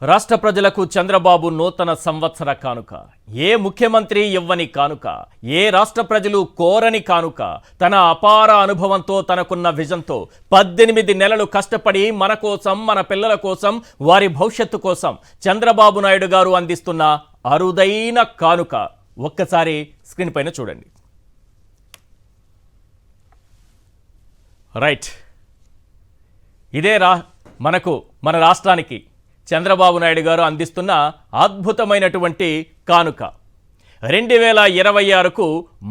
రాష్ట్ర ప్రజలకు చంద్రబాబు నూతన సంవత్సర కానుక. ఏ ముఖ్యమంత్రి ఇవ్వని కానుక, ఏ రాష్ట్ర ప్రజలు కోరని కానుక. తన అపార అనుభవంతో, తనకున్న విజన్తో 18 నెలలు కష్టపడి మన కోసం, మన పిల్లల కోసం, వారి భవిష్యత్తు కోసం చంద్రబాబు నాయుడు గారు అందిస్తున్న అరుదైన కానుక. ఒక్కసారి స్క్రీన్ పైన చూడండి. రైట్, ఇదే మన రాష్ట్రానికి చంద్రబాబు నాయుడు గారు అందిస్తున్న అద్భుతమైనటువంటి కానుక. 2026కు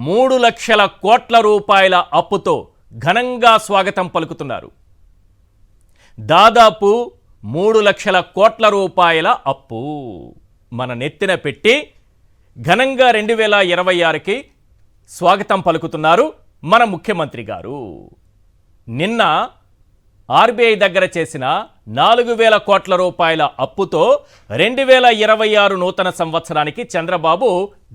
3 లక్షల కోట్ల రూపాయల అప్పుతో ఘనంగా స్వాగతం పలుకుతున్నారు. దాదాపు 3 లక్షల కోట్ల రూపాయల అప్పు మన నెత్తిన పెట్టి ఘనంగా 2026కి స్వాగతం పలుకుతున్నారు మన ముఖ్యమంత్రి గారు. నిన్న ఆర్బీఐ దగ్గర చేసిన 4,000 కోట్ల రూపాయల అప్పుతో 2026 నూతన సంవత్సరానికి చంద్రబాబు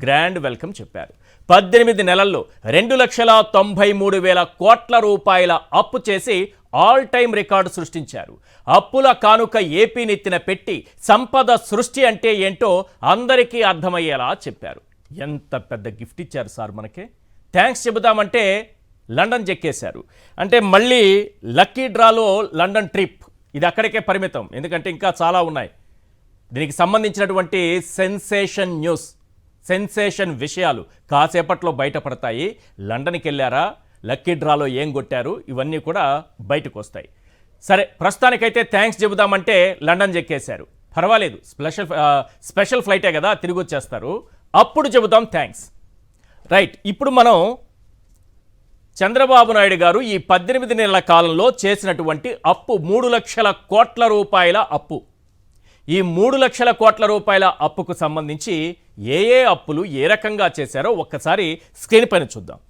గ్రాండ్ వెల్కమ్ చెప్పారు. 18 నెలల్లో 2,93,000 కోట్ల రూపాయల అప్పు చేసి ఆల్ టైమ్ రికార్డు సృష్టించారు. అప్పుల కానుక ఏపీ నెత్తిన పెట్టి సంపద సృష్టి అంటే ఏంటో అందరికీ అర్థమయ్యేలా చెప్పారు. ఎంత పెద్ద గిఫ్ట్ ఇచ్చారు సార్ మనకి. థ్యాంక్స్ చెబుదామంటే లండన్ చెక్కేశారు. అంటే మళ్ళీ లక్కీ డ్రాలో లండన్ ట్రిప్, ఇది అక్కడికే పరిమితం, ఎందుకంటే ఇంకా చాలా ఉన్నాయి. దీనికి సంబంధించినటువంటి సెన్సేషన్ న్యూస్, సెన్సేషన్ విషయాలు కాసేపట్లో బయటపడతాయి. లండన్కి వెళ్ళారా, లక్కీ డ్రాలో ఏం కొట్టారు, ఇవన్నీ కూడా బయటకు వస్తాయి. సరే, ప్రస్తుతానికైతే థ్యాంక్స్ చెబుదామంటే లండన్ చెక్కేశారు. పర్వాలేదు, స్పెషల్ ఫ్లైటే కదా, తిరిగి వచ్చేస్తారు, అప్పుడు చెబుతాం థ్యాంక్స్. రైట్, ఇప్పుడు మనం చంద్రబాబు నాయుడు గారు ఈ 18 నెలల కాలంలో చేసినటువంటి అప్పు 3 లక్షల కోట్ల రూపాయల అప్పు. ఈ 3 లక్షల కోట్ల రూపాయల అప్పుకు సంబంధించి ఏ అప్పులు ఏ రకంగా చేశారో ఒక్కసారి స్క్రీన్ పైన చూద్దాం.